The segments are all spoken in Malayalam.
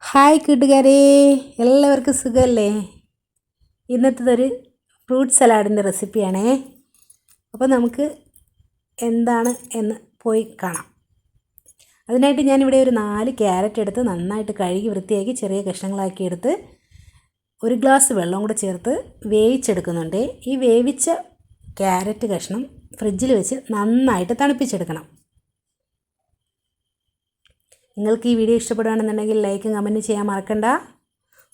ഹായ് കൂട്ടുകാരെ, എല്ലാവർക്കും സുഖമല്ലേ? ഇന്നത്തേതൊരു ഫ്രൂട്ട് സലാഡിൻ്റെ റെസിപ്പിയാണേ. അപ്പോൾ നമുക്ക് എന്താണ് എന്ന് പോയി കാണാം. അതിനായിട്ട് ഞാനിവിടെ ഒരു 4 ക്യാരറ്റ് എടുത്ത് നന്നായിട്ട് കഴുകി വൃത്തിയാക്കി ചെറിയ കഷ്ണങ്ങളാക്കി എടുത്ത് 1 ഗ്ലാസ് വെള്ളം കൂടെ ചേർത്ത് വേവിച്ചെടുക്കുന്നുണ്ട്. ഈ വേവിച്ച ക്യാരറ്റ് കഷ്ണം ഫ്രിഡ്ജിൽ വെച്ച് നന്നായിട്ട് തണുപ്പിച്ചെടുക്കണം. നിങ്ങൾക്ക് ഈ വീഡിയോ ഇഷ്ടപ്പെടുകയാണെന്നുണ്ടെങ്കിൽ ലൈക്കും കമൻറ്റും ചെയ്യാൻ മറക്കണ്ട.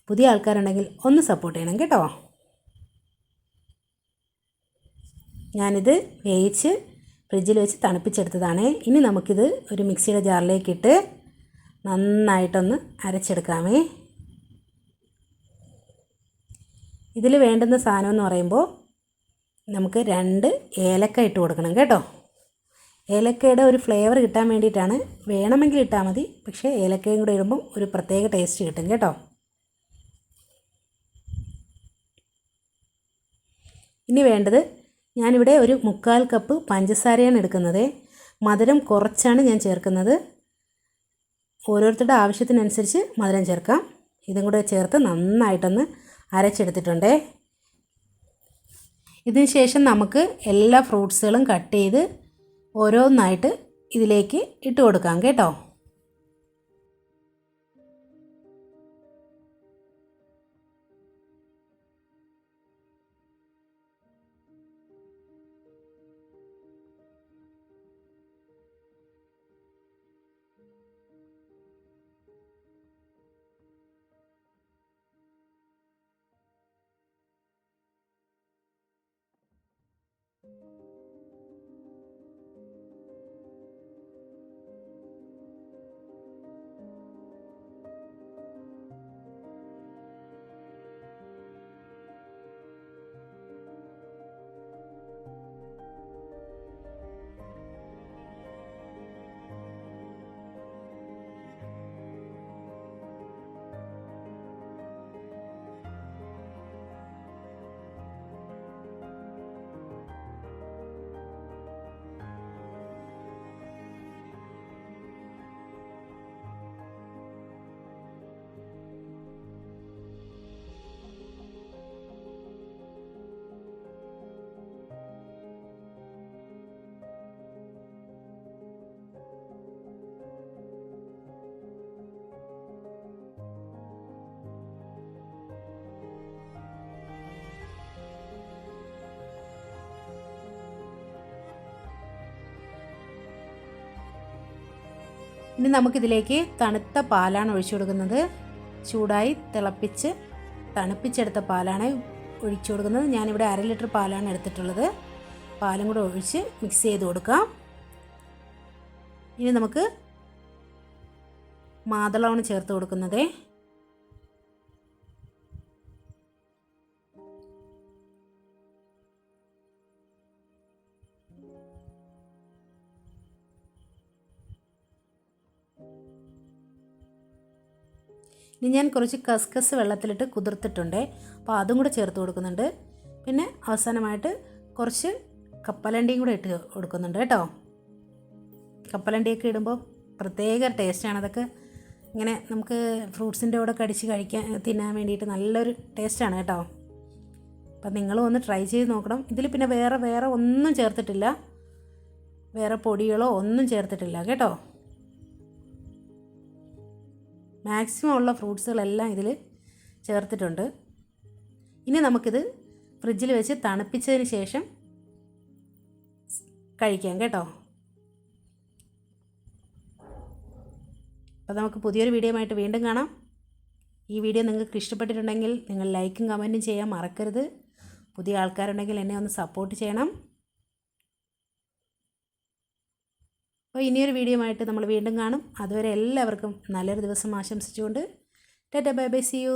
പുതിയ ആൾക്കാരുണ്ടെങ്കിൽ ഒന്ന് സപ്പോർട്ട് ചെയ്യണം കേട്ടോ. ഞാനിത് വേവിച്ച് ഫ്രിഡ്ജിൽ വെച്ച് തണുപ്പിച്ചെടുത്തതാണ്. ഇനി നമുക്കിത് ഒരു മിക്സിയുടെ ജാറിലേക്ക് ഇട്ട് നന്നായിട്ടൊന്ന് അരച്ചെടുക്കാമേ. ഇതിൽ വേണ്ടുന്ന സാധനം എന്ന് പറയുമ്പോൾ നമുക്ക് 2 ഏലക്ക ഇട്ട് കൊടുക്കണം കേട്ടോ. ഏലക്കയുടെ ഒരു ഫ്ലേവർ കിട്ടാൻ വേണ്ടിയിട്ടാണ്. വേണമെങ്കിൽ ഇട്ടാൽ മതി, പക്ഷേ ഏലക്കയും കൂടെ ഇടുമ്പം ഒരു പ്രത്യേക ടേസ്റ്റ് കിട്ടും കേട്ടോ. ഇനി വേണ്ടത്, ഞാനിവിടെ ഒരു 3/4 കപ്പ് പഞ്ചസാരയാണ് എടുക്കുന്നത്. മധുരം കുറച്ചാണ് ഞാൻ ചേർക്കുന്നത്. ഓരോരുത്തരുടെ ആവശ്യത്തിനനുസരിച്ച് മധുരം ചേർക്കാം. ഇതും കൂടെ ചേർത്ത് നന്നായിട്ടൊന്ന് അരച്ചെടുത്തിട്ടുണ്ട്. ഇതിന് ശേഷം നമുക്ക് എല്ലാ ഫ്രൂട്ട്സുകളും കട്ട് ചെയ്ത് ഓരോന്നായിട്ട് ഇതിലേക്ക് ഇട്ട് കൊടുക്കാം കേട്ടോ. ഇനി നമുക്കിതിലേക്ക് തണുത്ത പാലാണ് ഒഴിച്ചു കൊടുക്കുന്നത്. ചൂടായി തിളപ്പിച്ച് തണുപ്പിച്ചെടുത്ത പാലാണ് ഒഴിച്ചു കൊടുക്കുന്നത്. ഞാനിവിടെ 1/2 ലിറ്റർ പാലാണ് എടുത്തിട്ടുള്ളത്. പാലും കൂടെ ഒഴിച്ച് മിക്സ് ചെയ്ത് കൊടുക്കാം. ഇനി നമുക്ക് മാതളമാണ് ചേർത്ത് കൊടുക്കുന്നത്. ഇനി ഞാൻ കുറച്ച് കസ്കസ് വെള്ളത്തിലിട്ട് കുതിർത്തിട്ടുണ്ട്, അപ്പോൾ അതും കൂടെ ചേർത്ത് കൊടുക്കുന്നുണ്ട്. പിന്നെ അവസാനമായിട്ട് കുറച്ച് കപ്പലണ്ടിയും കൂടെ ഇട്ട് കൊടുക്കുന്നുണ്ട് കേട്ടോ. കപ്പലണ്ടിയൊക്കെ ഇടുമ്പോൾ പ്രത്യേക ടേസ്റ്റാണ്. അതൊക്കെ ഇങ്ങനെ നമുക്ക് ഫ്രൂട്ട്സിൻ്റെ കൂടെ കടിച്ച് തിന്നാൻ വേണ്ടിയിട്ട് നല്ലൊരു ടേസ്റ്റാണ് കേട്ടോ. അപ്പം നിങ്ങളും ഒന്ന് ട്രൈ ചെയ്ത് നോക്കണം. ഇതിൽ പിന്നെ വേറെ ഒന്നും ചേർത്തിട്ടില്ല, വേറെ പൊടികളോ ഒന്നും ചേർത്തിട്ടില്ല കേട്ടോ. മാക്സിമം ഉള്ള ഫ്രൂട്ട്സുകളെല്ലാം ഇതിൽ ചേർത്തിട്ടുണ്ട്. ഇനി നമുക്കിത് ഫ്രിഡ്ജിൽ വെച്ച് തണുപ്പിച്ചതിന് ശേഷം കഴിക്കാം കേട്ടോ. അപ്പോൾ നമുക്ക് പുതിയൊരു വീഡിയോ ആയിട്ട് വീണ്ടും കാണാം. ഈ വീഡിയോ നിങ്ങൾക്ക് ഇഷ്ടപ്പെട്ടിട്ടുണ്ടെങ്കിൽ നിങ്ങൾ ലൈക്കും കമൻറ്റും ചെയ്യാൻ മറക്കരുത്. പുതിയ ആൾക്കാരുണ്ടെങ്കിൽ എന്നെ ഒന്ന് സപ്പോർട്ട് ചെയ്യണം. അപ്പോൾ ഇനിയൊരു വീഡിയോ ആയിട്ട് നമ്മൾ വീണ്ടും കാണും. അതുവരെ എല്ലാവർക്കും നല്ലൊരു ദിവസം ആശംസിച്ചുകൊണ്ട് tata bye bye, see U.